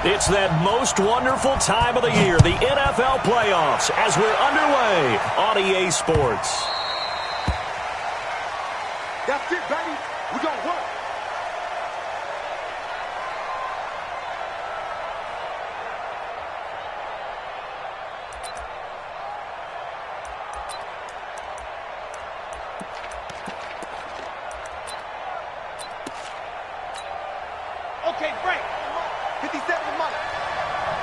It's that most wonderful time of the year, the NFL playoffs, as we're underway on EA Sports. That's it, baby. We're going to work. Okay, break. 50 seconds of money.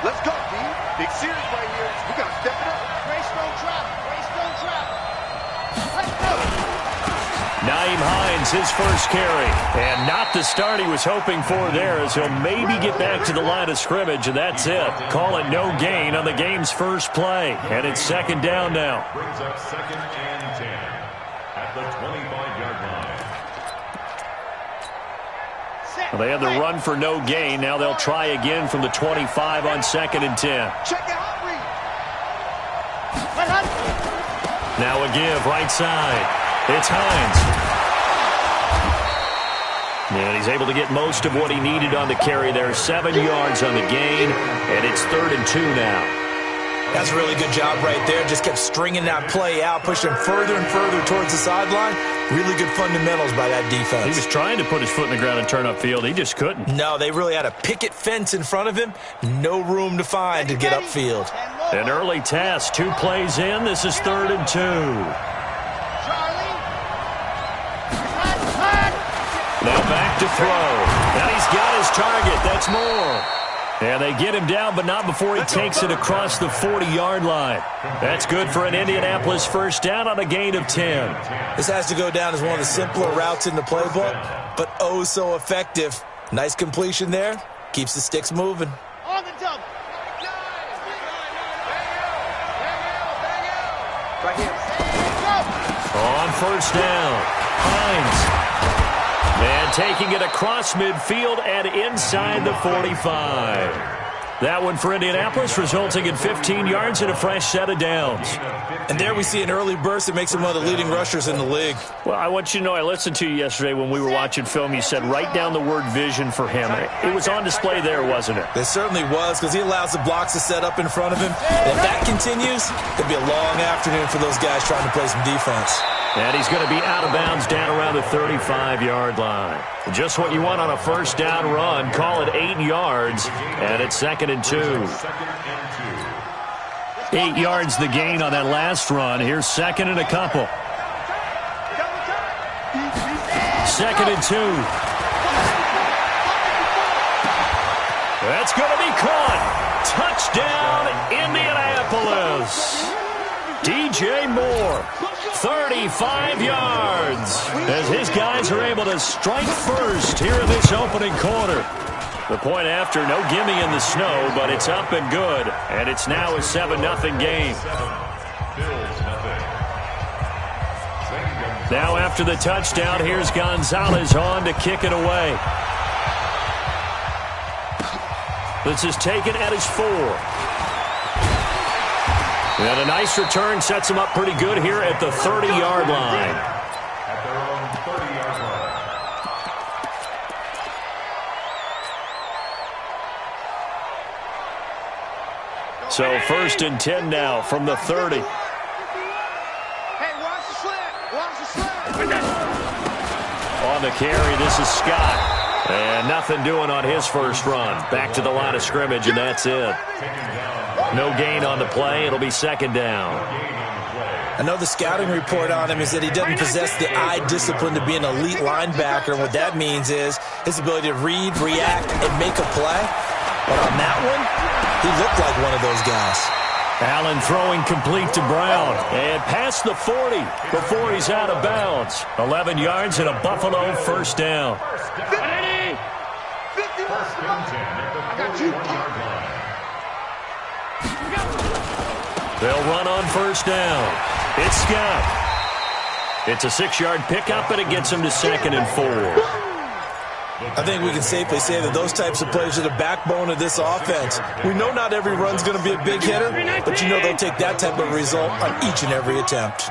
Let's go, D. Big series right here. We got to step it up. Race don't travel. Race don't travel. Let's go. Naeem Hines, his first carry. And not the start he was hoping for there, as he'll maybe get back to the line of scrimmage, and that's it. Call it no gain on the game's first play. And it's second down now. Brings up 2nd and 10 at the 25-yard line. Well, they had the run for no gain. Now they'll try again from the 25 on 2nd and 10. Check it out, Reed. Now a give, right side. It's Hines. And he's able to get most of what he needed on the carry there. 7 yards on the gain, and it's 3rd and 2 now. That's a really good job right there. Just kept stringing that play out, pushing him further and further towards the sideline. Really good fundamentals by that defense. He was trying to put his foot in the ground and turn upfield. He just couldn't. No, they really had a picket fence in front of him. No room to find to get upfield. An early test. 2 plays in. This is 3rd and 2. Now back to throw. And he's got his target. That's more. And they get him down, but not before he takes it across the 40-yard line. That's good for an Indianapolis first down on a gain of 10. This has to go down as one of the simpler routes in the playbook, but oh so effective. Nice completion there. Keeps the sticks moving. On the double. Right here. On first down, Hines. And taking it across midfield and inside the 45. That one for Indianapolis, resulting in 15 yards and a fresh set of downs. And there we see an early burst that makes him one of the leading rushers in the league. Well, I want you to know, I listened to you yesterday when we were watching film. You said write down the word vision for him. It was on display there, wasn't it? It certainly was, because he allows the blocks to set up in front of him. And if that continues, it'll be a long afternoon for those guys trying to play some defense. And he's going to be out of bounds down around the 35-yard line. Just what you want on a first down run. Call it 8 yards, and it's 2nd and 2. 8 yards the gain on that last run. Here's 2nd and a couple. 2nd and 2. That's going to be caught. Touchdown, Indianapolis. DJ Moore, 35 yards, as his guys are able to strike first here in this opening quarter. The point after, no gimme in the snow, but it's up and good, and it's now a 7-0 game. Now after the touchdown, here's Gonzalez on to kick it away. This is taken at his 4. And a nice return sets him up pretty good here at the 30-yard line. At their own 30-yard line. So 1st and 10 now from the 30. Hey, watch the slant. Watch the slant. On the carry, this is Scott. And nothing doing on his first run. Back to the line of scrimmage, and that's it. No gain on the play. It'll be 2nd down. I know the scouting report on him is that he doesn't possess the eye discipline to be an elite linebacker. What that means is his ability to read, react, and make a play. But on that one, he looked like one of those guys. Allen throwing complete to Brown. And past the 40 before he's out of bounds. 11 yards and a Buffalo first down. 50. I got you. They'll run on first down. It's Scott. It's a 6-yard pickup, and it gets him to 2nd and 4. I think we can safely say that those types of plays are the backbone of this offense. We know not every run's going to be a big hitter, but you know they'll take that type of result on each and every attempt.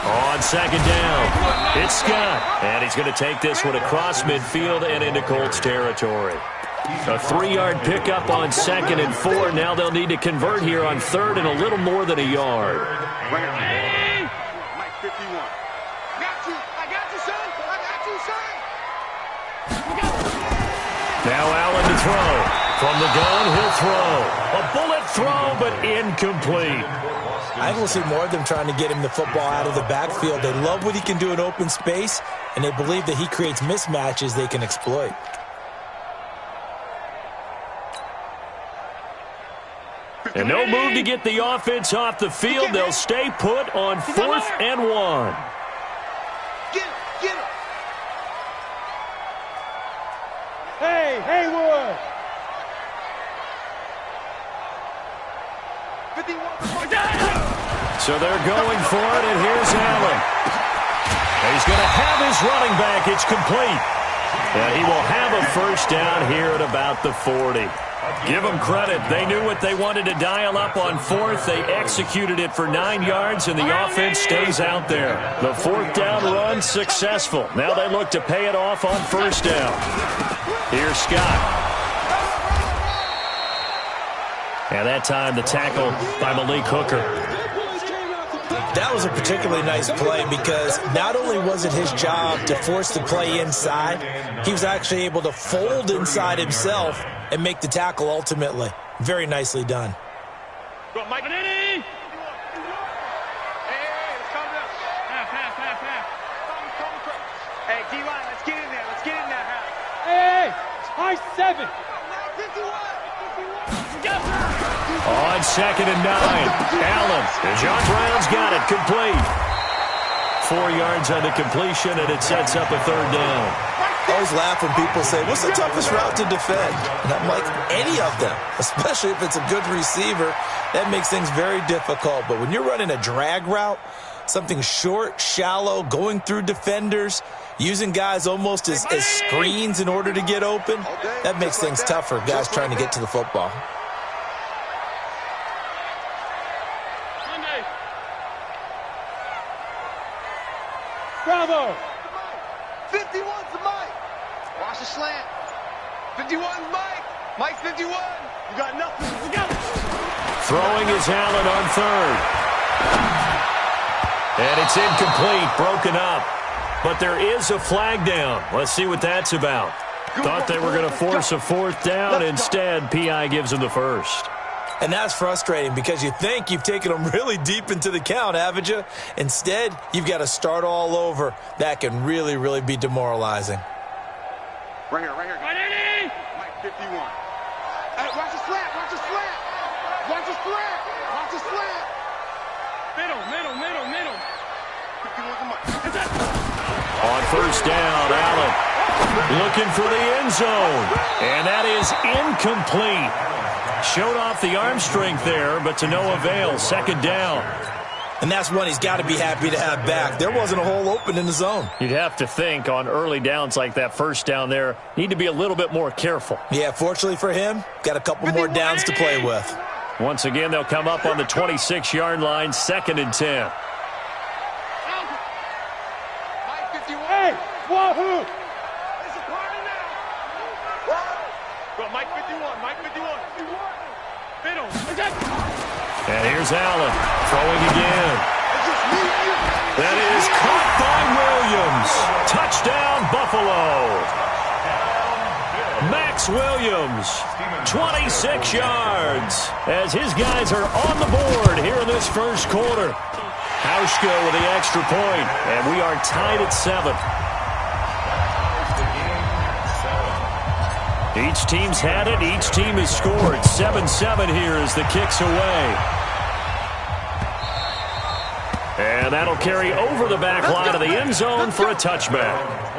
On second down, it's Scott. And he's going to take this one across midfield and into Colts territory. A 3-yard pickup on 2nd and 4. Now they'll need to convert here on 3rd and a little more than a yard. Mike 51. Got you. I got you, son. I got you, son. Now Allen to throw. From the gun, he'll throw. A bullet throw, but incomplete. I think we'll see more of them trying to get him the football out of the backfield. They love what he can do in open space, and they believe that he creates mismatches they can exploit. And no move to get the offense off the field. They'll stay put on 4th and 1. Get him. Hey, Haywood. 51. So they're going for it, and here's Allen. And he's going to have his running back. It's complete. And he will have a first down here at about the 40. Give them credit. They knew what they wanted to dial up on 4th. They executed it for 9 yards, and the offense stays out there. The 4th down run successful. Now they look to pay it off on 1st down. Here's Scott. And that time the tackle by Malik Hooker. That was a particularly nice play because not only was it his job to force the play inside, he was actually able to fold inside himself and make the tackle ultimately. Very nicely done. Go, Mike. Hey, let's calm down. Hey, D-line, let's get in there. Let's get in there. Hey, high 7. 51. On 2nd and 9, Allen. And John Brown's got it complete. 4 yards on the completion, and it sets up a 3rd down. I always laugh when people say, what's the toughest route to defend? And I'm like, any of them, especially if it's a good receiver. That makes things very difficult. But when you're running a drag route, something short, shallow, going through defenders, using guys almost as screens in order to get open, that makes things tough for guys trying to get to the football. Bravo. 51's the Mike. Watch the slant. 51's Mike. Mike 51. You got nothing. You got it. Throwing is Allen on 3rd. And it's incomplete, broken up. But there is a flag down. Let's see what that's about. Thought they were going to force a 4th down. Instead, P.I. gives them the first. And that's frustrating because you think you've taken them really deep into the count, haven't you? Instead, you've got to start all over. That can really, really be demoralizing. Right here. Mike 51. Hey, watch the slant. Watch the slant. Watch the slant. Watch the slant. Middle. 51's the Mike. On 1st down, Allen looking for the end zone. And that is incomplete. Showed off the arm strength there, but to no avail. 2nd down. And that's one he's got to be happy to have back. There wasn't a hole open in the zone. You'd have to think on early downs like that 1st down there, need to be a little bit more careful. Yeah, fortunately for him, got a couple more downs to play with. Once again, they'll come up on the 26-yard line, 2nd and 10. Mike 51. Hey, wahoo. It's a party now. Go, Mike 51. Mike 51. Middle. And here's Allen throwing again. That is caught by Williams. Touchdown, Buffalo. Max Williams, 26 yards, as his guys are on the board here in this 1st quarter. Hauschka with the extra point, and we are tied at 7. Each team's had it. Each team has scored. 7-7 here as the kick's away. And that'll carry over the back line of the end zone for a touchback.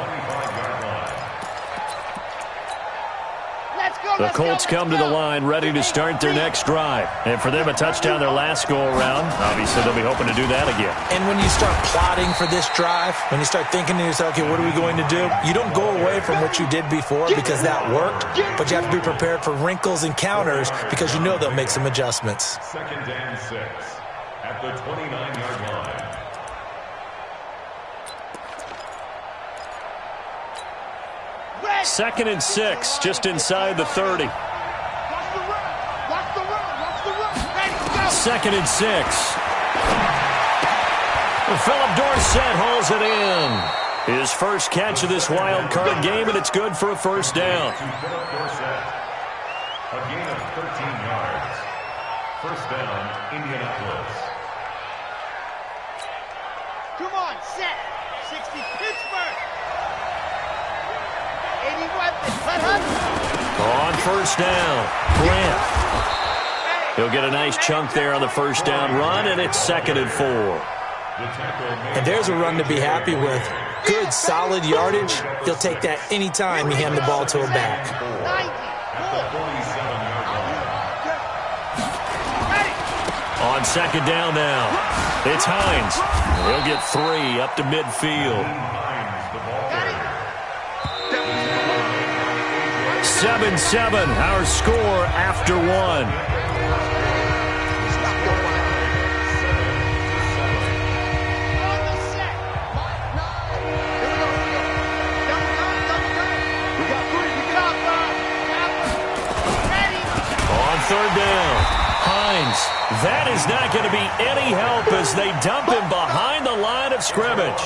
The Colts come to the line ready to start their next drive. And for them, a touchdown their last go-around. Obviously, they'll be hoping to do that again. And when you start plotting for this drive, when you start thinking to yourself, okay, what are we going to do? You don't go away from what you did before because that worked, but you have to be prepared for wrinkles and counters because you know they'll make some adjustments. 2nd and 6 at the 29-yard line. 2nd and 6, just inside the 30. 2nd and 6. Philip Dorsett hauls it in. His first catch of this wild card game, and it's good for a first down. Philip Dorsett. A gain of 13 yards. First down, Indianapolis. Come on, set. 60 Pittsburgh. 81 On first down, Grant. He'll get a nice chunk there on the first down run, and it's 2nd and 4. And there's a run to be happy with. Good, solid yardage. He'll take that anytime you hand the ball to a back. On 2nd down now, it's Hines. He'll get 3 up to midfield. 7-7, our score after 1. Third down, Hines. That is not going to be any help as they dump him behind the line of scrimmage.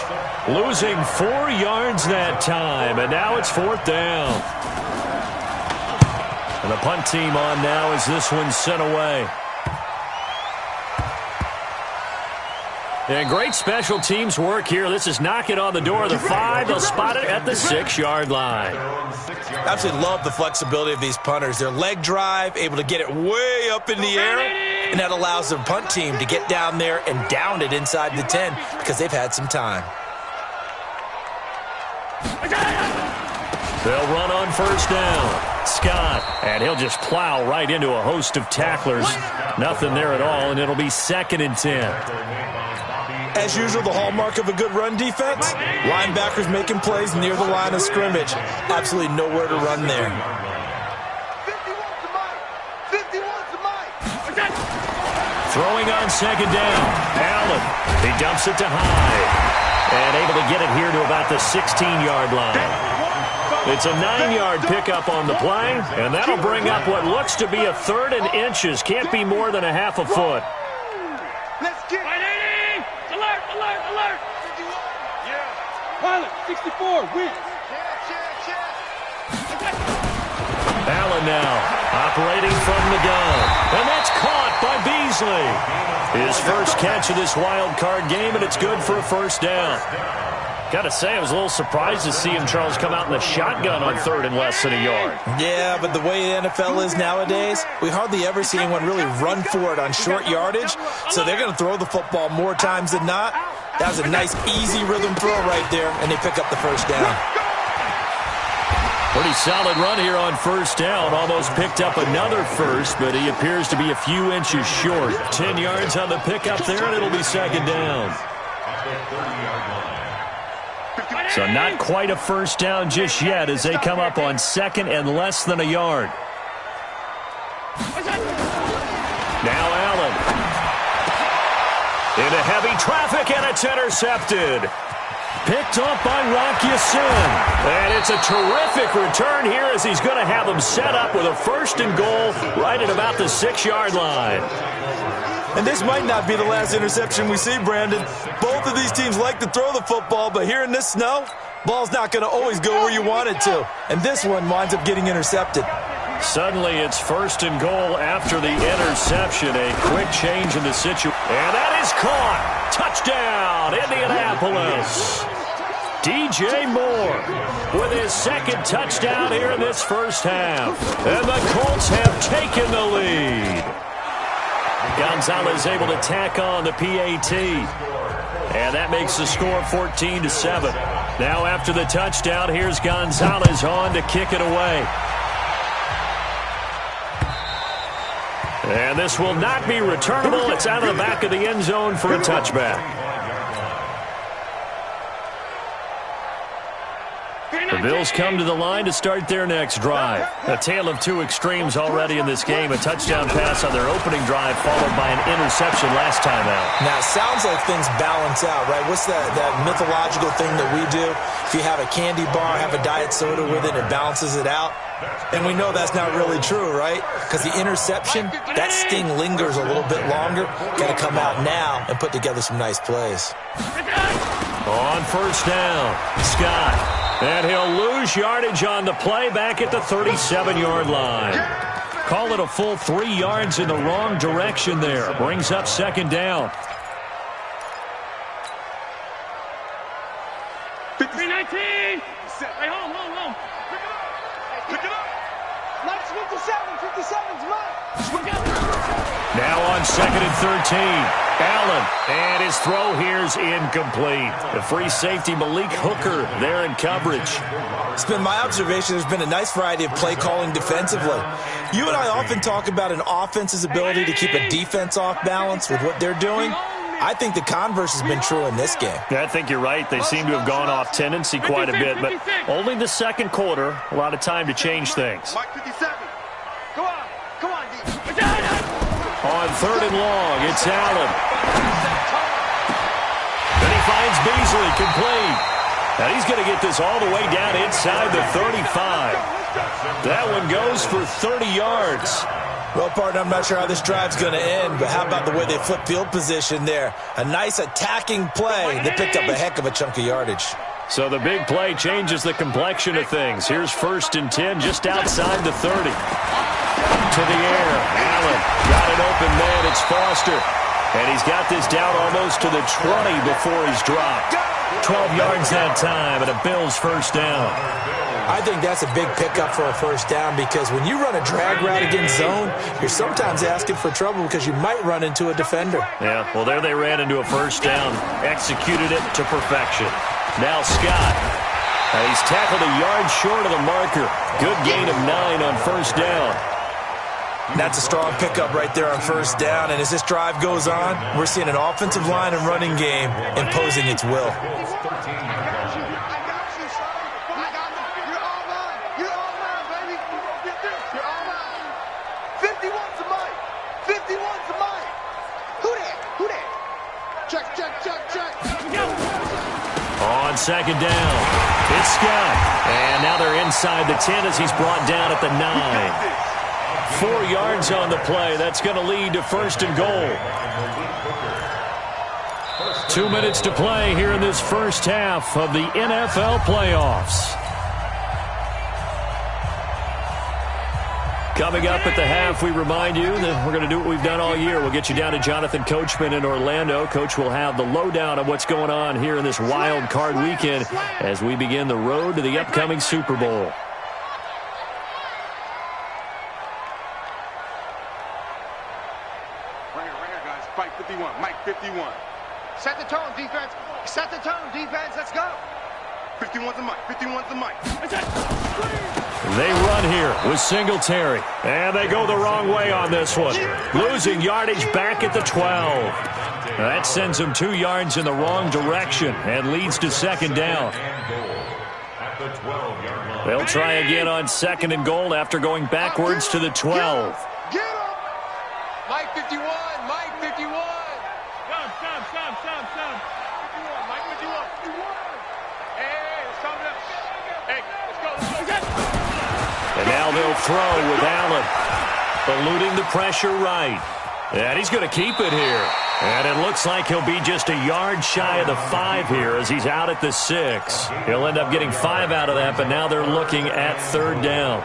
Losing 4 yards that time, and now it's 4th down. And the punt team on now as this one's sent away. And great special teams work here. This is knocking on the door of the 5. They'll spot it at the 6-yard line. Absolutely love the flexibility of these punters. Their leg drive, able to get it way up in the air, and that allows their punt team to get down there and down it inside the 10 because they've had some time. They'll run on first down. Scott, and he'll just plow right into a host of tacklers. Nothing there at all, and it'll be 2nd and 10. As usual, the hallmark of a good run defense, linebackers making plays near the line of scrimmage. Absolutely nowhere to run there. 51 to Mike. 51 to Mike. Throwing on 2nd down. Allen, he dumps it to Hyde. And able to get it here to about the 16-yard line. It's a 9-yard pickup on the play, and that'll bring up what looks to be a 3rd and inches. Can't be more than a half a foot. Let's get it. Alert! Pilot, 64, win. Allen now operating from the gun, and that's caught by Beasley. His first catch of this wild card game, and it's good for a first down. Got to say, I was a little surprised to see him, Charles, come out in the shotgun on 3rd and less than a yard. Yeah, but the way the NFL is nowadays, we hardly ever see anyone really run for it on short yardage, so they're going to throw the football more times than not. That was a nice, easy rhythm throw right there, and they pick up the first down. Pretty solid run here on first down. Almost picked up another first, but he appears to be a few inches short. 10 yards on the pickup there, and it'll be 2nd down. So not quite a first down just yet as they come up on 2nd and less than a yard. Now Allen. Into heavy traffic, and it's intercepted. Picked up by Rock Ya-Sin. And it's a terrific return here as he's going to have them set up with a 1st and goal right at about the 6-yard line. And this might not be the last interception we see, Brandon. Both of these teams like to throw the football, but here in this snow, ball's not going to always go where you want it to. And this one winds up getting intercepted. Suddenly it's 1st and goal after the interception. A quick change in the situation. And that is caught. Touchdown, Indianapolis. DJ Moore with his 2nd touchdown here in this first half. And the Colts have taken the lead. Gonzalez able to tack on the PAT. And that makes the score 14-7. Now after the touchdown, here's Gonzalez on to kick it away. And this will not be returnable. It's out of the back of the end zone for a touchback. The Bills come to the line to start their next drive. A tale of two extremes already in this game. A touchdown pass on their opening drive followed by an interception last time out. Now, it sounds like things balance out, right? What's that mythological thing that we do? If you have a candy bar, have a diet soda with it, it balances it out. And we know that's not really true, right? Because the interception, that sting lingers a little bit longer. Got to come out now and put together some nice plays. On first down, Scott. And he'll lose yardage on the play back at the 37-yard line. Call it a full 3 yards in the wrong direction there. Brings up second down. 319. Hey, home. Pick it up. Nice 57's mine. Now on second and 13. Allen, and his throw here's incomplete. The free safety Malik Hooker there in coverage. It's been my observation there's been a nice variety of play calling defensively. You and I often talk about an offense's ability to keep a defense off balance with what they're doing. I think the converse has been true in this game. Yeah, I think you're right. They seem to have gone off tendency quite a bit, but only the second quarter. A lot of time to change things. Mike 57. Come on, D. On third and long, it's Allen. Then he finds Beasley complete. Now he's going to get this all the way down inside the 35. That one goes for 30 yards. Well, partner, I'm not sure how this drive's going to end, but how about the way they flip field position there? A nice attacking play. They picked up a heck of a chunk of yardage. So the big play changes the complexion of things. Here's first and 10 just outside the 30. To the air. Allen got an open man. It's Foster. And he's got this down almost to the 20 before he's dropped. 12 yards that time and a Bills first down. I think that's a big pickup for a first down because when you run a drag route against zone, you're sometimes asking for trouble because you might run into a defender. Yeah, well, there they ran into a first down. Executed it to perfection. Now Scott. He's tackled a yard short of the marker. Good gain of 9 on first down. That's a strong pickup right there on first down. And as this drive goes on, we're seeing an offensive line and running game imposing its will. On second down, it's Scott. And now they're inside the 10 as he's brought down at the 9. 4 yards on the play. That's going to lead to first and goal. 2 minutes to play here in this first half of the NFL playoffs. Coming up at the half, we remind you that we're going to do what we've done all year. We'll get you down to Jonathan Coachman in Orlando. Coach will have the lowdown of what's going on here in this wild card weekend as we begin the road to the upcoming Super Bowl. Right here, guys. Fight 51. Mike 51. Set the tone, defense. Set the tone, defense. Let's go. 51's the Mike. 51's the Mike. They run here with Singletary. And they go the wrong way on this one. Losing yardage back at the 12. That sends them 2 yards in the wrong direction and leads to second down. They'll try again on second and goal after going backwards to the 12. Get him! Mike 51. Mike 51. Stop. 51. Mike 51. Hey, let's calm down. Hey, let's go. And now they'll throw with Allen. Eluding the pressure right. And he's going to keep it here. And it looks like he'll be just a yard shy of the 5 here as he's out at the 6. He'll end up getting 5 out of that, but now they're looking at third down.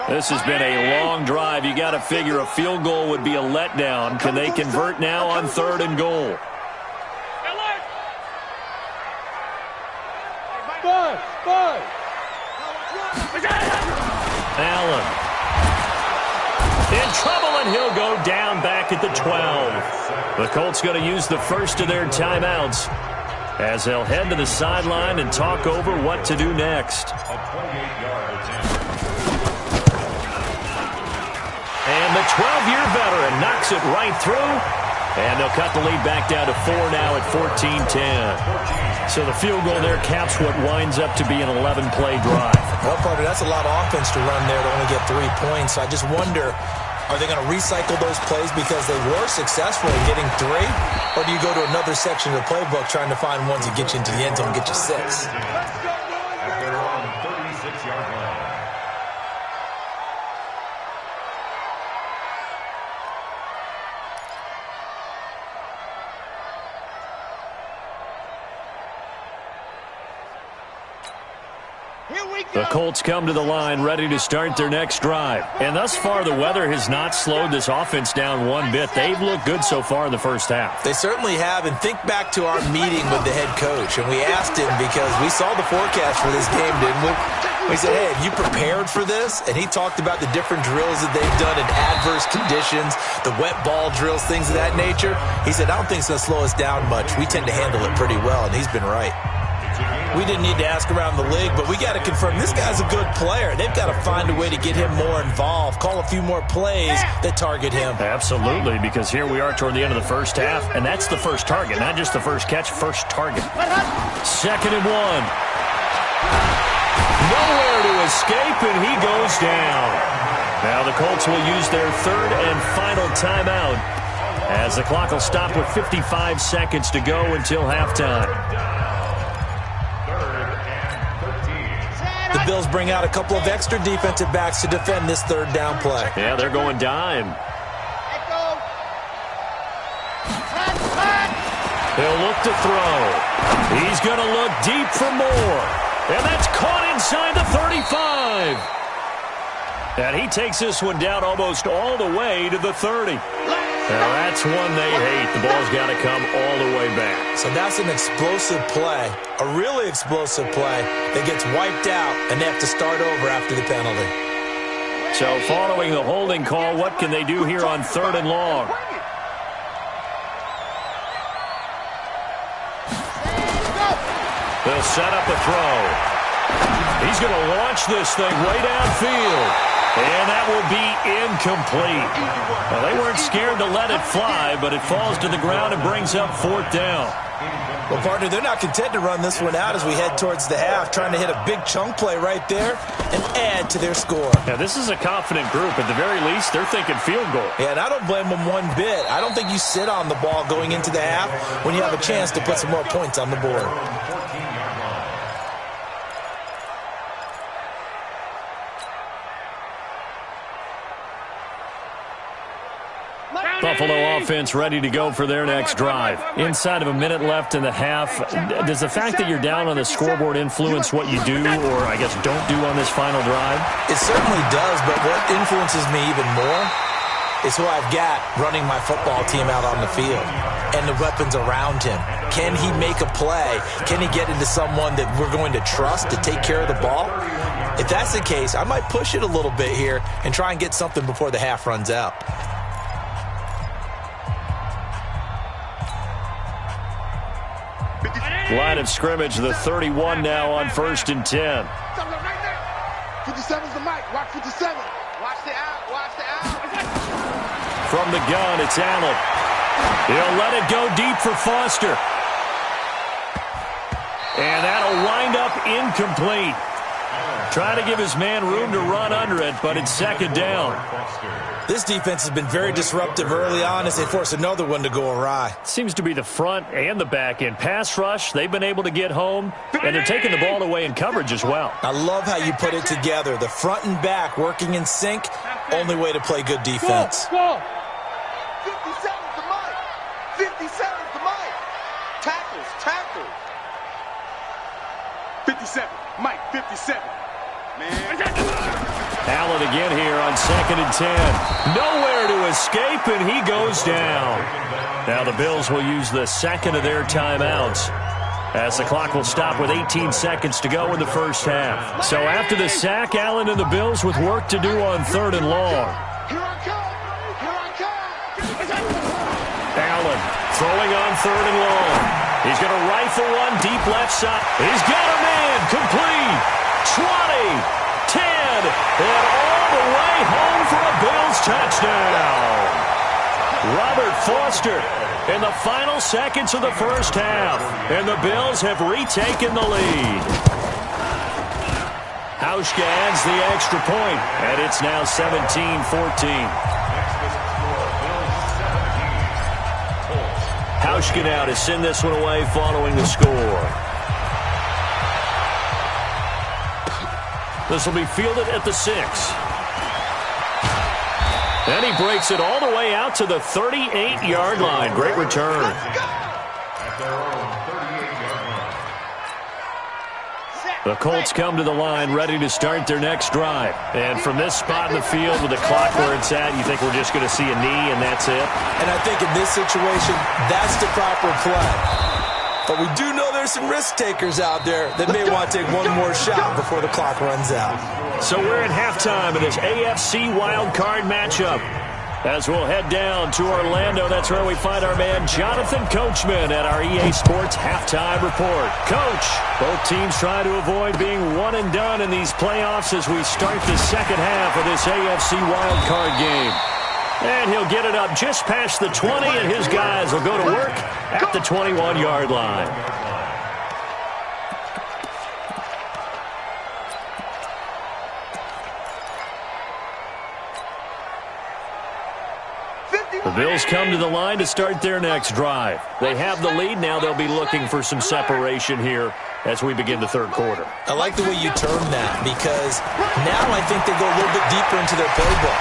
This has been a long drive. You got to figure a field goal would be a letdown. Can they convert now on third and goal? Five. Allen. In trouble, and he'll go down back at the 12. The Colts going to use the first of their timeouts as they'll head to the sideline and talk over what to do next. And And the 12-year veteran knocks it right through. And they'll cut the lead back down to 4 now at 14-10. So the field goal there caps what winds up to be an 11-play drive. Well, partner, that's a lot of offense to run there to only get 3 points. I just wonder, are they going to recycle those plays because they were successful in getting 3? Or do you go to another section of the playbook trying to find ones that get you into the end zone and get you 6? At their own 36-yard line. The Colts come to the line ready to start their next drive. And thus far, the weather has not slowed this offense down one bit. They've looked good so far in the first half. They certainly have. And think back to our meeting with the head coach. And we asked him because we saw the forecast for this game, didn't we? We said, hey, have you prepared for this? And he talked about the different drills that they've done in adverse conditions, the wet ball drills, things of that nature. He said, I don't think it's going to slow us down much. We tend to handle it pretty well, and he's been right. We didn't need to ask around the league, but we got to confirm this guy's a good player. They've got to find a way to get him more involved, call a few more plays that target him. Absolutely, because here we are toward the end of the first half, and that's the first target, not just the first catch, first target. 2nd and 1. Nowhere to escape, and he goes down. Now the Colts will use their 3rd and final timeout as the clock will stop with 55 seconds to go until halftime. The Bills bring out a couple of extra defensive backs to defend this 3rd down play. Yeah, they're going dime. He'll look to throw. He's going to look deep for more. And that's caught inside the 35. And he takes this one down almost all the way to the 30. Now that's one they hate. The ball's got to come all the way back. So that's an explosive play, a really explosive play that gets wiped out, and they have to start over after the penalty. So following the holding call, what can they do here on 3rd and long? They'll set up a throw. He's going to launch this thing way downfield. And that will be incomplete. Well, they weren't scared to let it fly, but it falls to the ground and brings up 4th down. Well, partner, they're not content to run this one out as we head towards the half, trying to hit a big chunk play right there and add to their score. Now, this is a confident group. At the very least, they're thinking field goal. Yeah, and I don't blame them one bit. I don't think you sit on the ball going into the half when you have a chance to put some more points on the board. Buffalo offense ready to go for their next drive. Inside of a minute left in the half, does the fact that you're down on the scoreboard influence what you do or, I guess, don't do on this final drive? It certainly does, but what influences me even more is who I've got running my football team out on the field and the weapons around him. Can he make a play? Can he get into someone that we're going to trust to take care of the ball? If that's the case, I might push it a little bit here and try and get something before the half runs out. Line of scrimmage, the 31 now on 1st and 10. 57's the mic. Watch 57. Watch the out. Watch the out. From the gun, it's Allen. He'll let it go deep for Foster. And that'll wind up incomplete. Trying to give his man room to run under it, but it's 2nd down. This defense has been very disruptive early on as they force another one to go awry. Seems to be the front and the back end. Pass rush, they've been able to get home, and they're taking the ball away in coverage as well. I love how you put it together. The front and back working in sync, only way to play good defense. 57's the mic. 57's the mic. Tackles. 57. Mike, 57. Allen again here on 2nd and 10. Nowhere to escape, and he goes down. Now the Bills will use the 2nd of their timeouts as the clock will stop with 18 seconds to go in the first half. So after the sack, Allen and the Bills with work to do on 3rd and long. Here I come. Allen throwing on 3rd and long. He's going to rifle one deep left side. He's got a man complete. 20, 10, good. And all the way home for a Bills touchdown. Robert Foster in the final seconds of the first half. And the Bills have retaken the lead. Hauschka adds the extra point, and it's now 17-14. Hauschka now to send this one away following the score. This will be fielded at the 6. And he breaks it all the way out to the 38-yard line. Great return. At their own 38-yard line. The Colts come to the line ready to start their next drive. And from this spot in the field with the clock where it's at, you think we're just going to see a knee and that's it? And I think in this situation, that's the proper play. But we do know there's some risk takers out there that may want to take one more shot before the clock runs out. So we're at halftime in this AFC wildcard matchup. As we'll head down to Orlando, that's where we find our man Jonathan Coachman at our EA Sports Halftime Report. Coach, both teams try to avoid being one and done in these playoffs as we start the second half of this AFC wildcard game. And he'll get it up just past the 20, and his guys will go to work at the 21-yard line. The Bills come to the line to start their next drive. They have the lead. Now they'll be looking for some separation here as we begin the third quarter. I like the way you term that because now I think they go a little bit deeper into their playbook.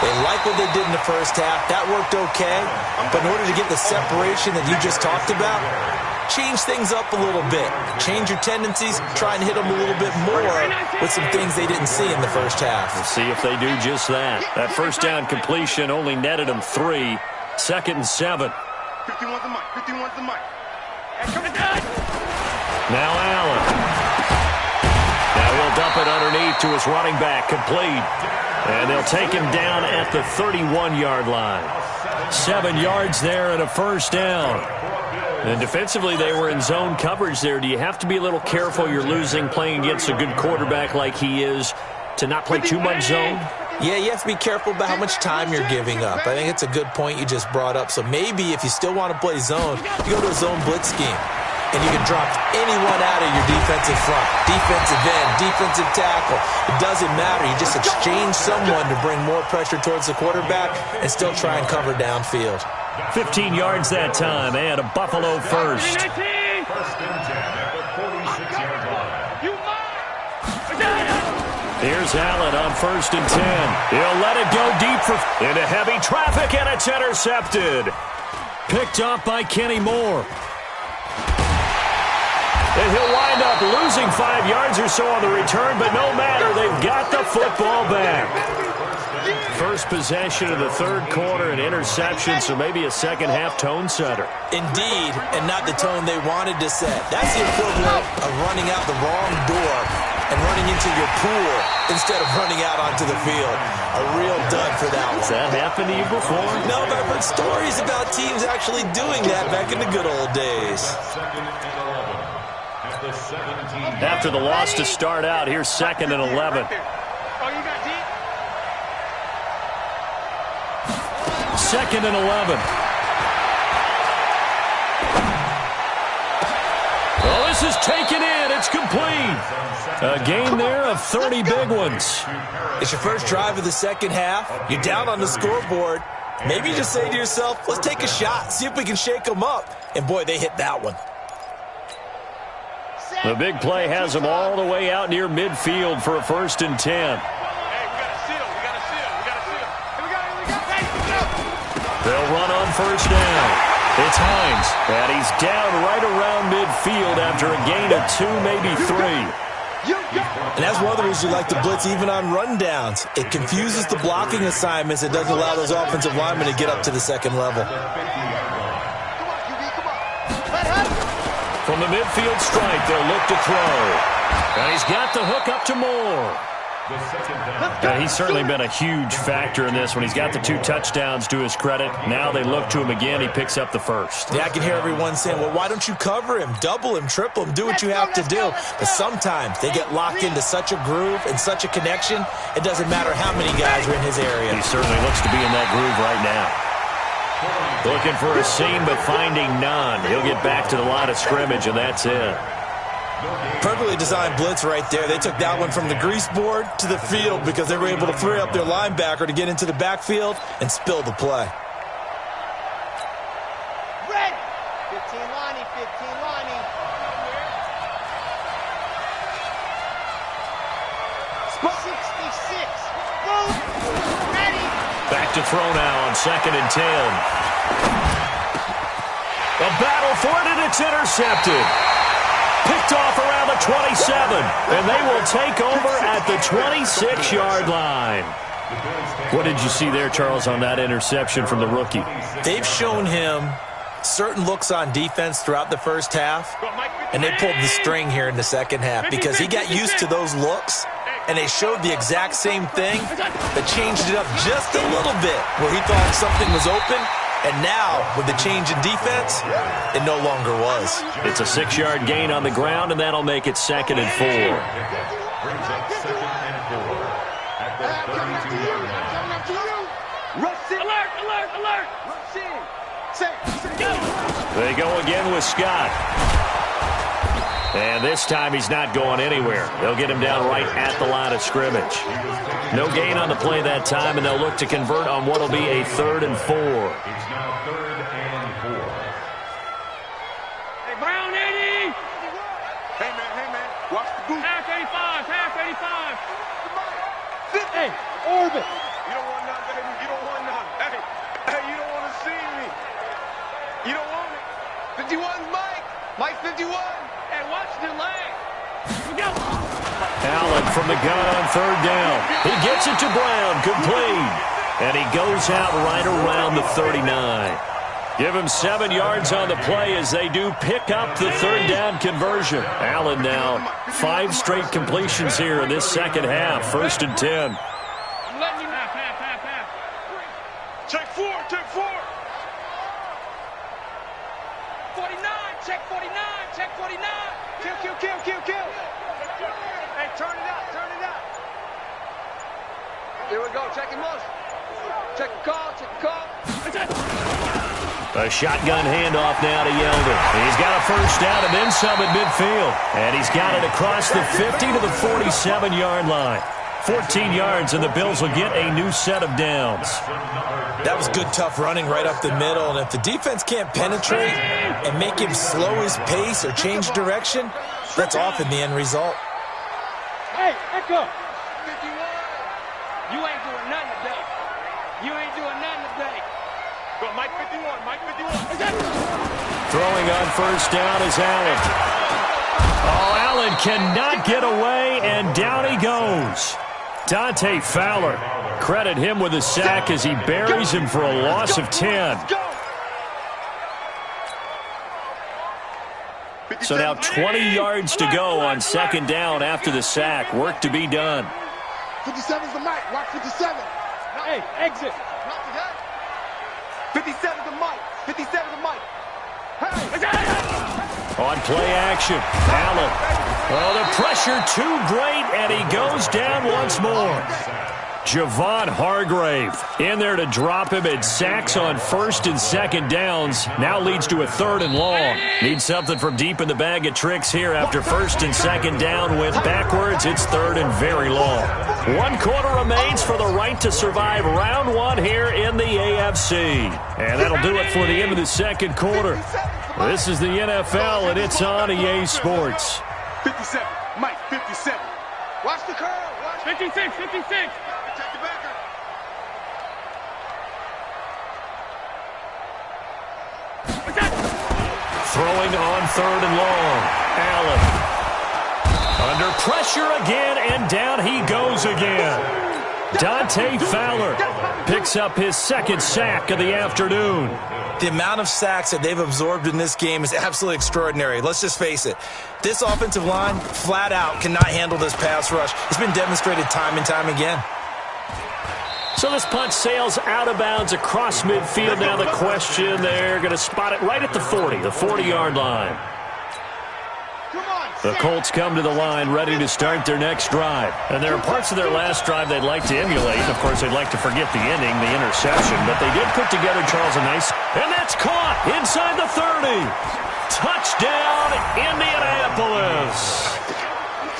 They like what they did in the first half. That worked okay. But in order to get the separation that you just talked about, change things up a little bit. Change your tendencies. Try and hit them a little bit more with some things they didn't see in the first half. We'll see if they do just that. That first down completion only netted them 3. 2nd and 7. 51's the mic. 51's the mic. Now Allen. Now he'll dump it underneath to his running back. Complete. And they'll take him down at the 31-yard line. 7 yards there and a first down. And defensively, they were in zone coverage there. Do you have to be a little careful? You're losing playing against a good quarterback like he is to not play too much zone? Yeah, you have to be careful about how much time you're giving up. I think it's a good point you just brought up. So maybe if you still want to play zone, you go to a zone blitz scheme. And you can drop anyone out of your defensive front, defensive end, defensive tackle. It doesn't matter. You just exchange someone to bring more pressure towards the quarterback and still try and cover downfield. 15 yards that time and a Buffalo first. First and 10 at the 46-yard line. Here's Allen on 1st and 10. He'll let it go deep into heavy traffic, and it's intercepted. Picked up by Kenny Moore. And he'll wind up losing 5 yards or so on the return, but no matter, they've got the football back. First possession of the third quarter, an interception, so maybe a second-half tone setter. Indeed, and not the tone they wanted to set. That's the equivalent of running out the wrong door and running into your pool instead of running out onto the field. A real dud for that one. Has that happened to you before? No, but I've heard stories about teams actually doing that back in the good old days. Second and 11 at the 17. After the loss to start out, here's 2nd and 11. Oh, you got deep? 2nd and 11. Oh, this is taken in. It's complete. A gain there of 30 big ones. It's your first drive of the second half. You're down on the scoreboard. Maybe you just say to yourself, let's take a shot, see if we can shake them up. And, boy, they hit that one. The big play has them all the way out near midfield for a 1st and 10. Hey, we got a seal. We got a seal. We got a seal. Here we go. They'll run on 1st down. It's Hines, and he's down right around midfield after a gain of 2, maybe 3. And that's one of the reasons you like to blitz even on rundowns. It confuses the blocking assignments. It doesn't allow those offensive linemen to get up to the second level. From the midfield stripe, they'll look to throw. And he's got the hook up to Moore. He's certainly been a huge factor in this when he's got the 2 touchdowns to his credit. Now they look to him again. He picks up the first. Yeah, I can hear everyone saying, well, why don't you cover him? Double him, triple him, do what you have to do. But sometimes they get locked into such a groove and such a connection, it doesn't matter how many guys are in his area. He certainly looks to be in that groove right now. Looking for a seam, but finding none. He'll get back to the line of scrimmage, and that's it. Perfectly designed blitz right there. They took that one from the grease board to the field because they were able to free up their linebacker to get into the backfield and spill the play. Red. 15 Lonnie, 15 Lonnie. Spot 66. Ready. Back to throw now on 2nd and 10. A battle for it, and it's intercepted. Picked off around the 27, and they will take over at the 26-yard line. What did you see there, Charles, on that interception from the rookie? They've shown him certain looks on defense throughout the first half, and they pulled the string here in the second half because he got used to those looks, and they showed the exact same thing, but changed it up just a little bit where he thought something was open. And now, with the change in defense, it no longer was. It's a 6-yard gain on the ground, and that'll make it 2nd and 4. Brings up 2nd and 4 at the 32-yard line. Rush in. Alert, alert, alert. Rush in. Go. They go again with Scott. And this time he's not going anywhere. They'll get him down right at the line of scrimmage. No gain on the play that time, and they'll look to convert on what will be a 3rd and 4. It's now 3rd and 4. Hey, Brown 80. Hey, man, watch the boot. Half 85, half 85. Hey, orbit. You don't want none, baby. You don't want none. Hey, you don't want to see me. You don't want it. 51's Mike. Mike 51. Hey, watch the leg. Go. Allen from the gun on 3rd down. He gets it to Brown, complete. And he goes out right around the 39. Give him 7 yards on the play as they do pick up the 3rd down conversion. Allen now 5 straight completions here in this second half. 1st and 10. I'm letting you half. Check 4. 49, check 49, check 49. Kill. Hey, turn it out. Here we go. Check him motion. Check the call. A shotgun handoff now to Yeldon. He's got a 1st down and then some at midfield. And he's got it across the 50 to the 47-yard line. 14 yards, and the Bills will get a new set of downs. That was good, tough running right up the middle. And if the defense can't penetrate and make him slow his pace or change direction, that's often the end result. Hey, Echo. 51. You ain't doing nothing today. Go, Mike 51. Throwing on 1st down is Allen. Oh, Allen cannot get away, and down he goes. Dante Fowler, credit him with a sack as he buries him for a loss of 10. So now 20 yards to go on 2nd down after the sack. Work to be done. 57's the Mike. Watch 57. Hey, exit. 57's the Mike. 57's the Mike. Hey. On play action, Allen. Oh, the pressure too great, and he goes down once more. Javon Hargrave in there to drop him at sacks on 1st and 2nd downs. Now leads to a 3rd and long. Needs something from deep in the bag of tricks here after 1st and 2nd down. Went backwards. It's 3rd and very long. 1 quarter remains for the right to survive round 1 here in the AFC. And that'll do it for the end of the 2nd quarter. This is the NFL, and it's on EA Sports. 57. Mike 57. Watch the curl. 56. Check the backer. Throwing on 3rd and long. Allen. Under pressure again, and down he goes again. Dante Fowler picks up his second sack of the afternoon. The amount of sacks that they've absorbed in this game is absolutely extraordinary. Let's just face it. This offensive line, flat out, cannot handle this pass rush. It's been demonstrated time and time again. So this punt sails out of bounds across midfield. Now the question, they're going to spot it right at the 40, the 40-yard line. The Colts come to the line ready to start their next drive. And there are parts of their last drive they'd like to emulate. Of course, they'd like to forget the ending, the interception. But they did put together, Charles, a nice... And that's caught inside the 30. Touchdown, Indianapolis.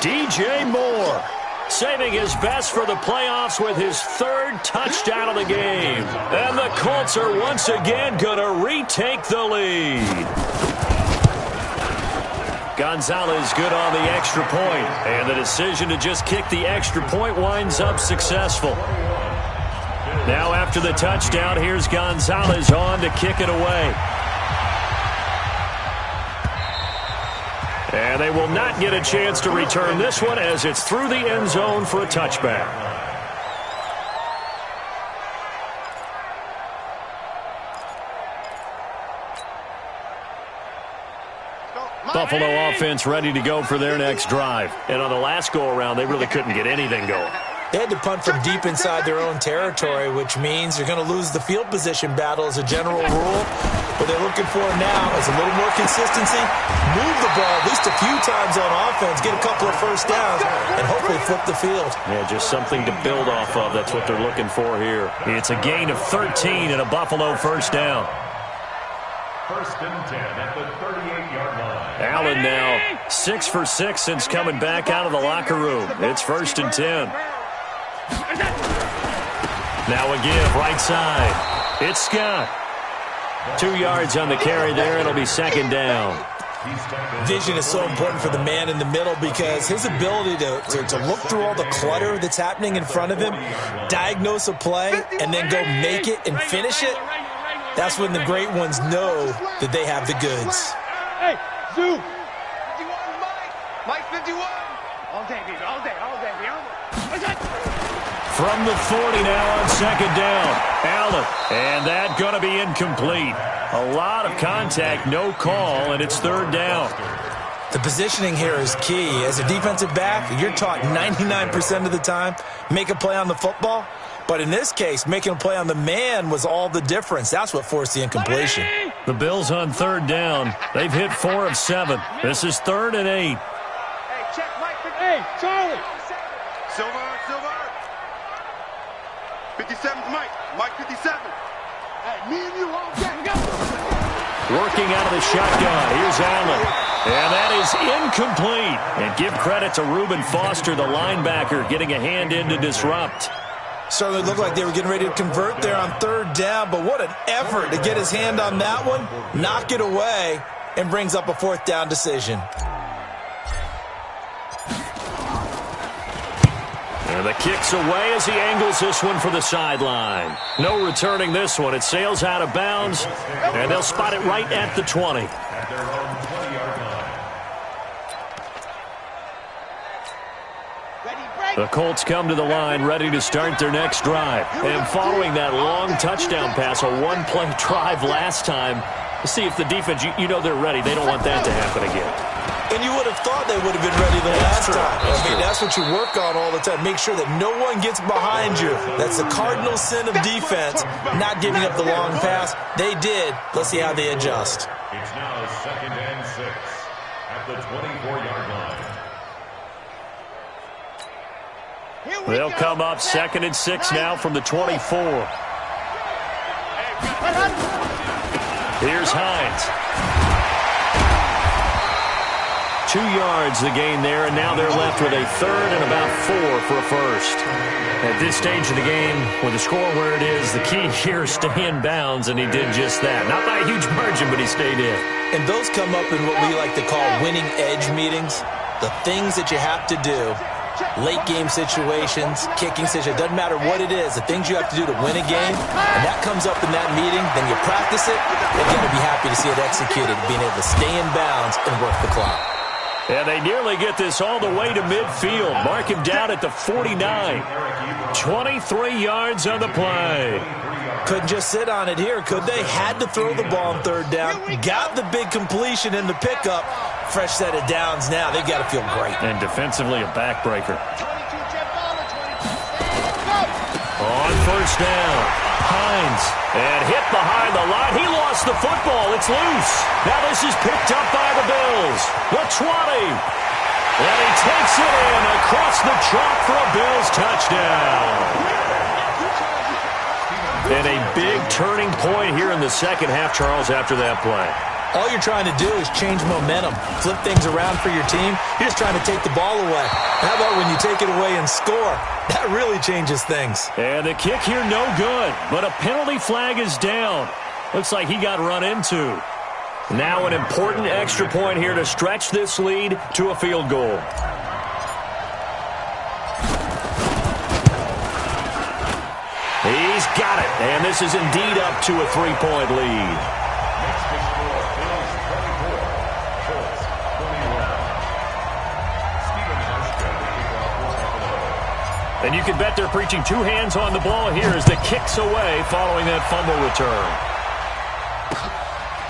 DJ Moore saving his best for the playoffs with his third touchdown of the game. And the Colts are once again going to retake the lead. Gonzalez good on the extra point, and the decision to just kick the extra point winds up successful. Now after the touchdown, here's Gonzalez on to kick it away. And they will not get a chance to return this one as it's through the end zone for a touchback. Buffalo offense ready to go for their next drive. And on the last go-around, they really couldn't get anything going. They had to punt from deep inside their own territory, which means you're going to lose the field position battle as a general rule. What they're looking for now is a little more consistency, move the ball at least a few times on offense, get a couple of first downs, and hopefully flip the field. Yeah, just something to build off of. That's what they're looking for here. It's a gain of 13 and a Buffalo first down. First and 10 at the 38-yard line. Allen now 6 for 6 since coming back out of the locker room. It's first and 10. Now a give, right side. It's Scott. 2 yards on the carry there. It'll be second down. Vision is so important for the man in the middle because his ability to look through all the clutter that's happening in front of him, diagnose a play, and then go make it and finish it, that's when the great ones know that they have the goods. Hey, Zoo! 51, Mike 51. All day, baby, all day, baby. From the 40 now on second down. Allen, and that going to be incomplete. A lot of contact, no call, and it's third down. The positioning here is key. As a defensive back, you're taught 99% of the time, make a play on the football. But in this case, making a play on the man was all the difference. That's what forced the incompletion. The Bills on third down. They've hit 4 of 7. This is 3rd and 8. Hey, check Mike. Hey, Charlie. Silver. 57's Mike. Mike 57. Hey, me and you all day. Go. Working out of the shotgun. Here's Allen. And that is incomplete. And give credit to Reuben Foster, the linebacker, getting a hand in to disrupt. Certainly looked like they were getting ready to convert there on third down, but what an effort to get his hand on that one, knock it away, and brings up a fourth down decision. And the kick's away as he angles this one for the sideline. No returning this one. It sails out of bounds, and they'll spot it right at the 20. At their own 20-yard line. The Colts come to the line ready to start their next drive. And following that long touchdown pass, a one-play drive last time, to see if the defense, you know they're ready. They don't want that to happen again. And you would have thought they would have been ready the last time. That's what you work on all the time. Make sure that no one gets behind you. That's the cardinal sin of defense, not giving up the long pass. They did. Let's see how they adjust. It's now 2nd and 6 at the 24-yard line. They'll come up 2nd and 6 now from the 24. Here's Hines. 2 yards the gain there, and now they're left with a third and about 4 for a first. At this stage of the game, with the score where it is, the key here is stay in bounds, and he did just that. Not by a huge margin, but he stayed in. And those come up in what we like to call winning edge meetings. The things that you have to do. Late game situations, kicking situations, doesn't matter what it is, the things you have to do to win a game, and that comes up in that meeting, then you practice it, you're going to be happy to see it executed, being able to stay in bounds and work the clock. And they nearly get this all the way to midfield. Mark him down at the 49. 23 yards on the play. Couldn't just sit on it here, could they? Had to throw the ball on third down. Got the big completion in the pickup. Fresh set of downs now. They've got to feel great. And defensively, a backbreaker. On first down, Hines. And hit behind the line. He lost the football. It's loose. Now this is picked up by the Bills. The 20. And he takes it in across the chalk for a Bills touchdown. And a big turning point here in the second half, Charles, after that play. All you're trying to do is change momentum, flip things around for your team. You're just trying to take the ball away. How about when you take it away and score? That really changes things. And the kick here, no good. But a penalty flag is down. Looks like he got run into. Now an important extra point here to stretch this lead to a field goal. He's got it. And this is indeed up to a 3-point lead. And you can bet they're preaching two hands on the ball here as the kick's away following that fumble return.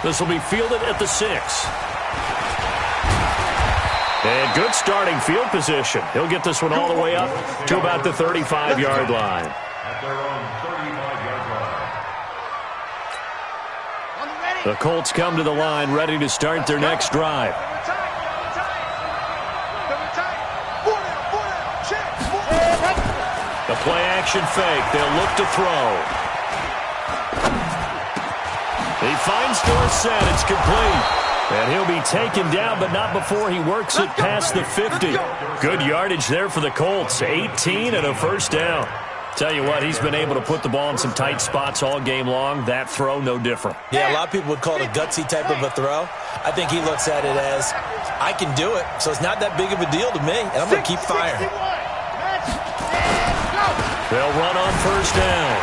This will be fielded at the 6. And good starting field position. He'll get this one all the way up to about the 35-yard line. At their own 35-yard line. The Colts come to the line ready to start their next drive. The play-action fake. They'll look to throw. He finds Dorsett. It's complete. And he'll be taken down, but not before he works it past the 50. Good yardage there for the Colts. 18 and a first down. Tell you what, he's been able to put the ball in some tight spots all game long. That throw, no different. Yeah, a lot of people would call it a gutsy type of a throw. I think he looks at it as, I can do it, so it's not that big of a deal to me, and I'm going to keep firing. They'll run on first down.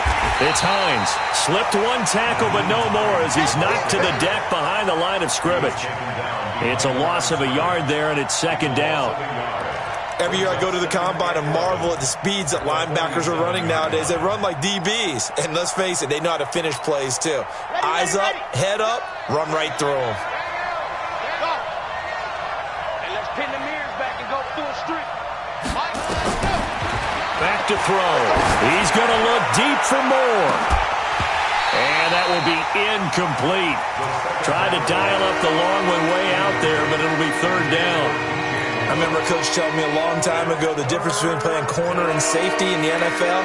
It's Hines. Slipped one tackle, but no more as he's knocked to the deck behind the line of scrimmage. It's a loss of a yard there, and it's second down. Every year I go to the combine and marvel at the speeds that linebackers are running nowadays. They run like DBs. And let's face it, they know how to finish plays too. Eyes up, head up, run right through them. And let's pin the mirrors back and go through a street. Back to throw. He's going to look deep for more. And that will be incomplete. Tried to dial up the long one way out there, but it'll be third down. I remember a coach telling me a long time ago the difference between playing corner and safety in the NFL.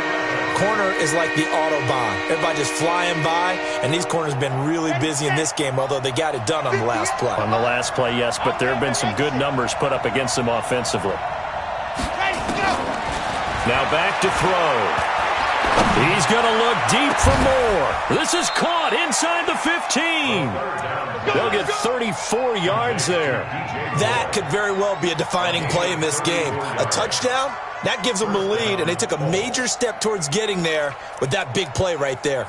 Corner is like the Autobahn. Everybody just flying by, and these corners have been really busy in this game, although they got it done on the last play. On the last play, yes, but there have been some good numbers put up against them offensively. Now back to throw. He's going to look deep for more. This is caught inside the 15. They'll get 34 yards there. That could very well be a defining play in this game. A touchdown, that gives them the lead, and they took a major step towards getting there with that big play right there.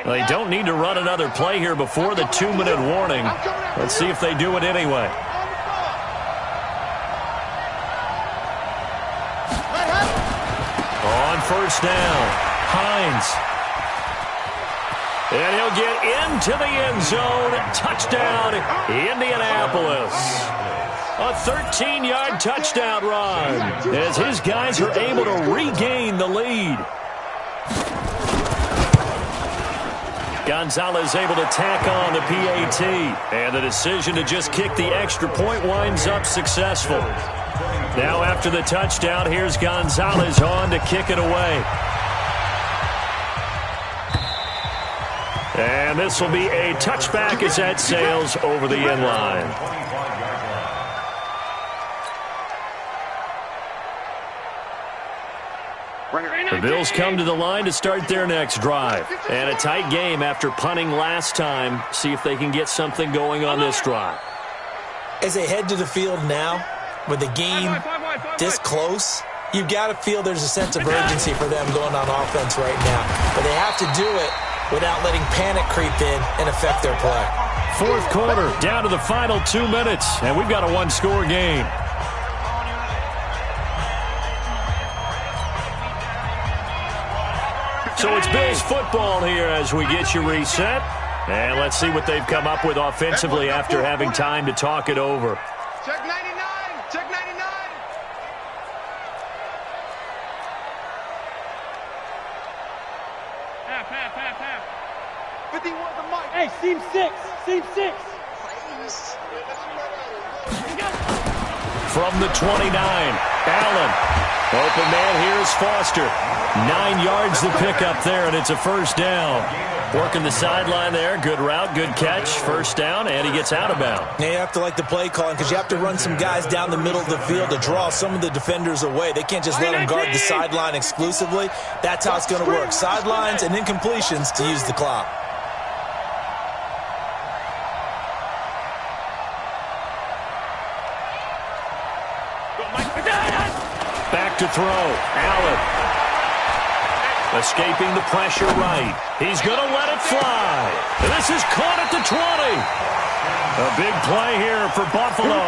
They don't need to run another play here before the 2-minute warning. Let's see if they do it anyway. On first down, Hines. And he'll get into the end zone. Touchdown, Indianapolis. A 13-yard touchdown run as his guys are able to regain the lead. Gonzalez able to tack on the PAT. And the decision to just kick the extra point winds up successful. Now after the touchdown, here's Gonzalez on to kick it away. And this will be a touchback as that sails over the end line. The Bills come to the line to start their next drive. And a tight game after punting last time. See if they can get something going on this drive. As they head to the field now, with the game this close, you've got to feel there's a sense of urgency for them going on offense right now. But they have to do it without letting panic creep in and affect their play. Fourth quarter, down to the final 2 minutes, and we've got a one-score game. So it's Bills football here as we get you reset. And let's see what they've come up with offensively after having time to talk it over. Check 99. Check 99. Half. 51 the mic. Hey, seam 6. Seam 6. From the 29, Allen. Open man here is Foster. 9 yards to pick up there, and it's a first down. Working the sideline there. Good route, good catch. First down, and he gets out of bounds. Yeah, you have to like the play calling because you have to run some guys down the middle of the field to draw some of the defenders away. They can't just let them guard the sideline exclusively. That's how it's going to work. Sidelines and incompletions to use the clock. Back to throw. Allen. Escaping the pressure right. He's going to let it fly. And this is caught at the 20. A big play here for Buffalo.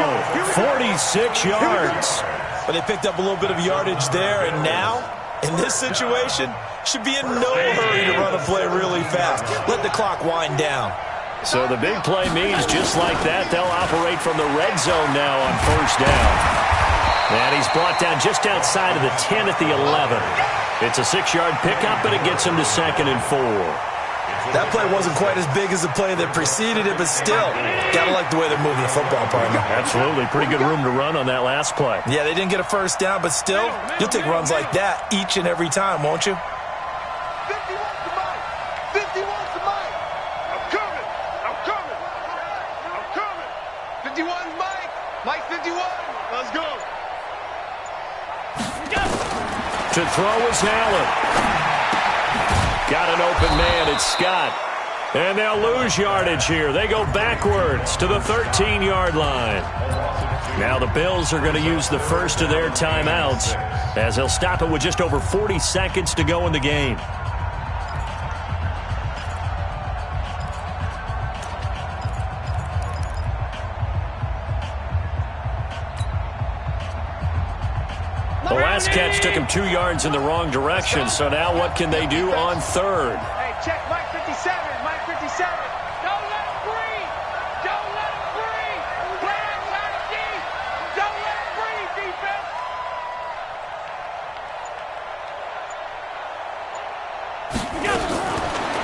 46 yards. But they picked up a little bit of yardage there, and now, in this situation, should be in no hurry to run a play really fast. Let the clock wind down. So the big play means just like that, they'll operate from the red zone now on first down. And he's brought down just outside of the 10 at the 11. It's a 6-yard pickup, but it gets him to 2nd and 4. That play wasn't quite as big as the play that preceded it, but still, gotta like the way they're moving the football, partner. Absolutely. Pretty good room to run on that last play. Yeah, they didn't get a first down, but still, you'll take runs like that each and every time, won't you? 51's the mic. 51's the mic. I'm coming. 51's Mike. Mike 51. Let's go. To throw is Allen. Got an open man. It's Scott. And they'll lose yardage here. They go backwards to the 13-yard line. Now the Bills are going to use the first of their timeouts as they'll stop it with just over 40 seconds to go in the game. The last catch took him 2 yards in the wrong direction, so now what can they do on third? Hey, check Mike 57. Mike 57. Don't let him breathe. Don't let him breathe. Play outside of deep. Don't let him breathe, defense.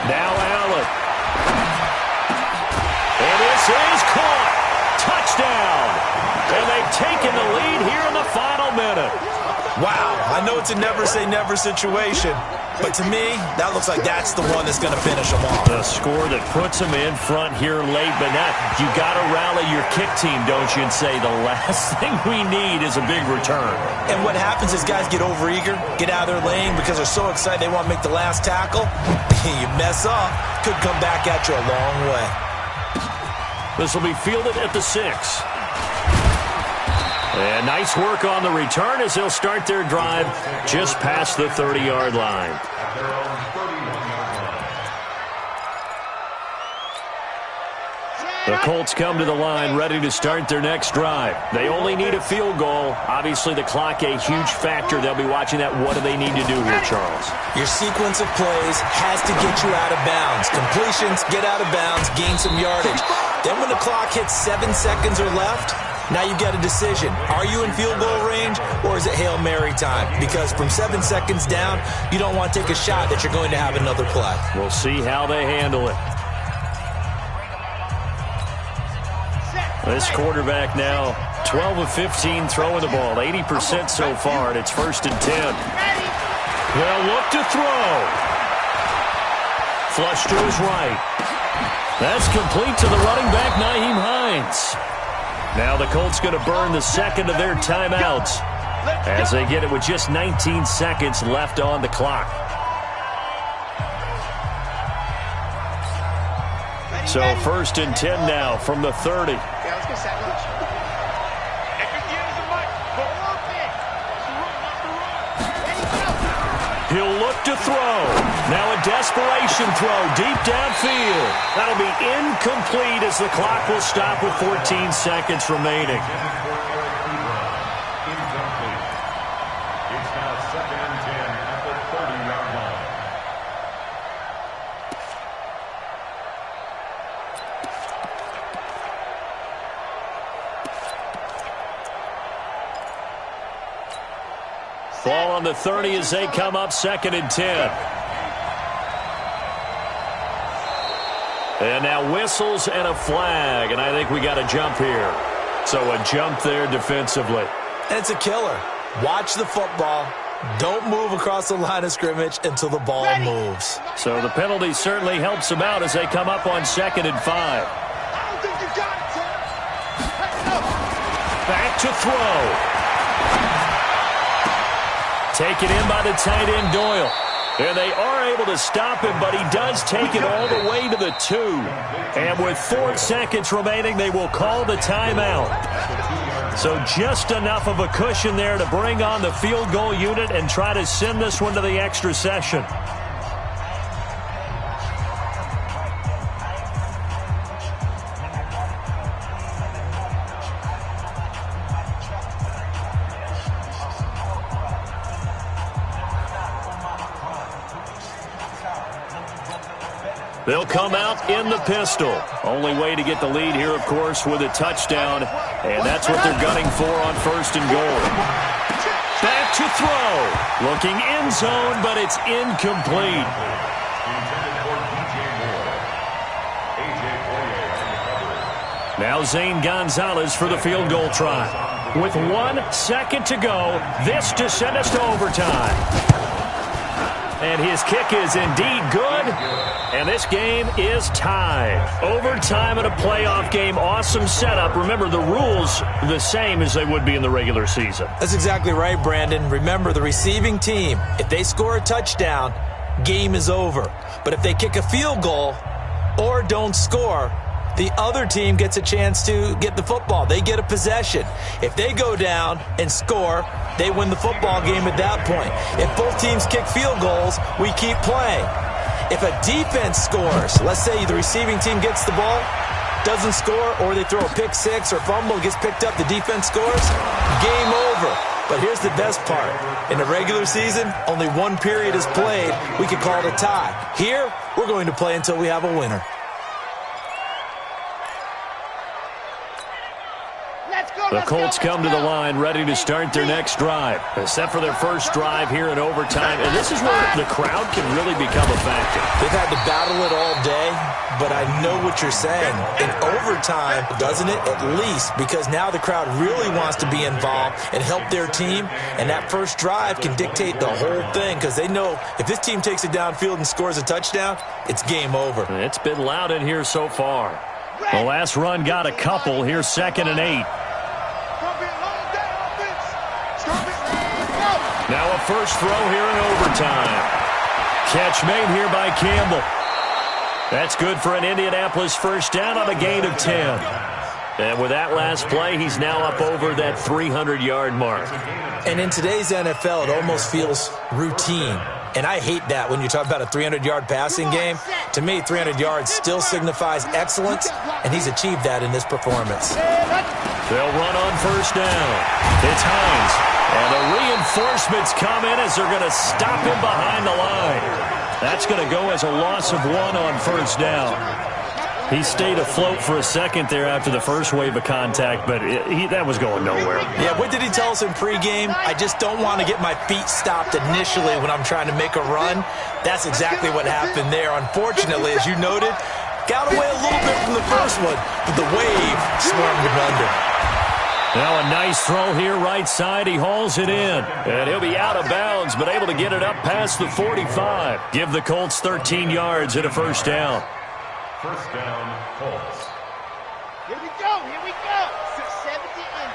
Now Allen. And this is caught. Touchdown. And they've taken the lead here in the final minute. Wow, I know it's a never-say-never situation, but to me, that looks like that's the one that's going to finish them off. The score that puts them in front here late, but now you got to rally your kick team, don't you, and say the last thing we need is a big return. And what happens is guys get overeager, get out of their lane because they're so excited they want to make the last tackle. You mess up, could come back at you a long way. This will be fielded at the 6. And nice work on the return as they'll start their drive just past the 30-yard line. The Colts come to the line ready to start their next drive. They only need a field goal. Obviously, the clock a huge factor. They'll be watching that. What do they need to do here, Charles? Your sequence of plays has to get you out of bounds. Completions, get out of bounds, gain some yardage. Then when the clock hits 7 seconds or left, now you've got a decision. Are you in field goal range or is it Hail Mary time? Because from 7 seconds down, you don't want to take a shot that you're going to have another play. We'll see how they handle it. This quarterback now, 12 of 15 throwing the ball, 80% so far, and it's 1st and 10. They'll look to throw. Flush to his right. That's complete to the running back, Nyheim Hines. Now the Colts going to burn the second of their timeouts as they get it with just 19 seconds left on the clock. So 1st and 10 now from the 30. Yeah, let's get set lunch. He'll look to throw. Now a desperation throw deep downfield. That'll be incomplete as the clock will stop with 14 seconds remaining. It's now 2nd and 10 at the 30-yard line. Ball on the 30 as they come up 2nd and 10. And now whistles and a flag, and I think we got a jump here. So a jump there defensively. And it's a killer. Watch the football. Don't move across the line of scrimmage until the ball moves. So the penalty certainly helps them out as they come up on 2nd and 5. I don't think you got it, Tim. Back to throw. Taken in by the tight end, Doyle. And they are able to stop him, but he does take it all the way to the 2. And with 4 seconds remaining, they will call the timeout. So just enough of a cushion there to bring on the field goal unit and try to send this one to the extra session. They'll come out in the pistol. Only way to get the lead here, of course, with a touchdown. And that's what they're gunning for on 1st and goal. Back to throw. Looking end zone, but it's incomplete. Now Zane Gonzalez for the field goal try. With 1 second to go, this to send us to overtime. And his kick is indeed good. And this game is tied. Overtime in a playoff game. Awesome setup. Remember, the rules the same as they would be in the regular season. That's exactly right, Brandon. Remember, the receiving team, if they score a touchdown, game is over. But if they kick a field goal or don't score, the other team gets a chance to get the football. They get a possession. If they go down and score, they win the football game at that point. If both teams kick field goals, we keep playing. If a defense scores, let's say the receiving team gets the ball, doesn't score, or they throw a pick six or fumble, gets picked up, the defense scores, game over. But here's the best part. In the regular season, only 1 period is played. We could call it a tie. Here, we're going to play until we have a winner. The Colts come to the line ready to start their next drive, except for their first drive here in overtime. And this is where the crowd can really become a factor. They've had to battle it all day, but I know what you're saying. In overtime, doesn't it? At least, because now the crowd really wants to be involved and help their team. And that first drive can dictate the whole thing because they know if this team takes it downfield and scores a touchdown, it's game over. It's been loud in here so far. The last run got a couple. Here's 2nd and 8. Now a first throw here in overtime. Catch made here by Campbell. That's good for an Indianapolis first down on a gain of 10. And with that last play, he's now up over that 300-yard mark. And in today's NFL, it almost feels routine. And I hate that when you talk about a 300-yard passing game. To me, 300 yards still signifies excellence, and he's achieved that in this performance. They'll run on first down. It's Hines. And the reinforcements come in as they're going to stop him behind the line. That's going to go as a loss of 1 on first down. He stayed afloat for a second there after the first wave of contact, but that was going nowhere. Yeah, what did he tell us in pregame? I just don't want to get my feet stopped initially when I'm trying to make a run. That's exactly what happened there. Unfortunately, as you noted, got away a little bit from the first one, but the wave swarmed him under. Now a nice throw here right side. He hauls it in. And he'll be out of bounds, but able to get it up past the 45. Give the Colts 13 yards and a first down. First down, Colts. Here we go. 70 in.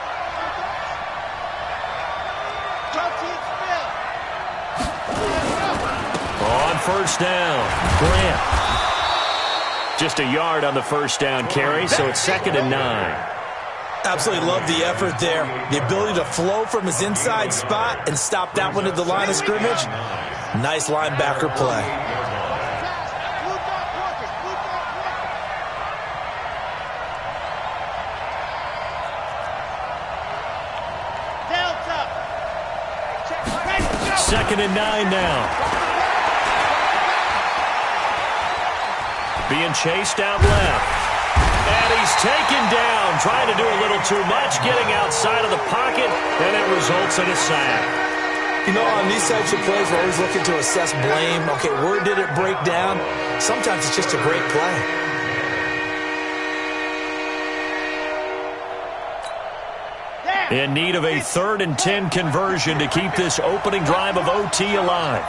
On first down, Grant. Just a yard on the first down carry, so it's 2nd and 9. Absolutely love the effort there. The ability to flow from his inside spot and stop that one at the line of scrimmage. Nice linebacker play. Second and 9 now. Being chased out left. And he's taken down, trying to do a little too much, getting outside of the pocket, and it results in a sack. You know, on these types of plays, we're always looking to assess blame. Okay, where did it break down? Sometimes it's just a great play. In need of a 3rd and 10 conversion to keep this opening drive of OT alive.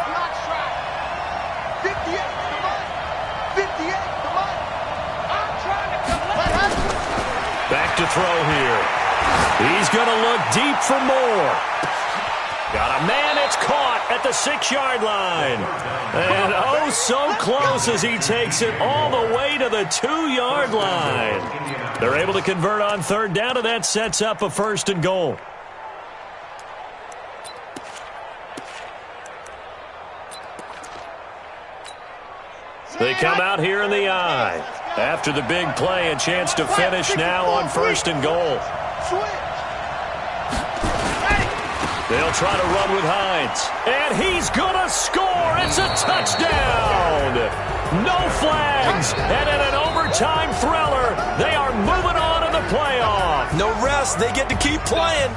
58, come on. 58, come on. I'm trying to collect. Back to throw here. He's going to look deep for more. Got a man, it's caught at the 6-yard line. And oh, so close as he takes it all the way to the 2-yard line. They're able to convert on 3rd down, and that sets up a 1st and goal. They come out here in the I. After the big play, a chance to finish now on 1st and goal. They'll try to run with Hines. And he's going to score. It's a touchdown. No flags. And in an overtime thriller, they are moving on to the playoff. No rest. They get to keep playing.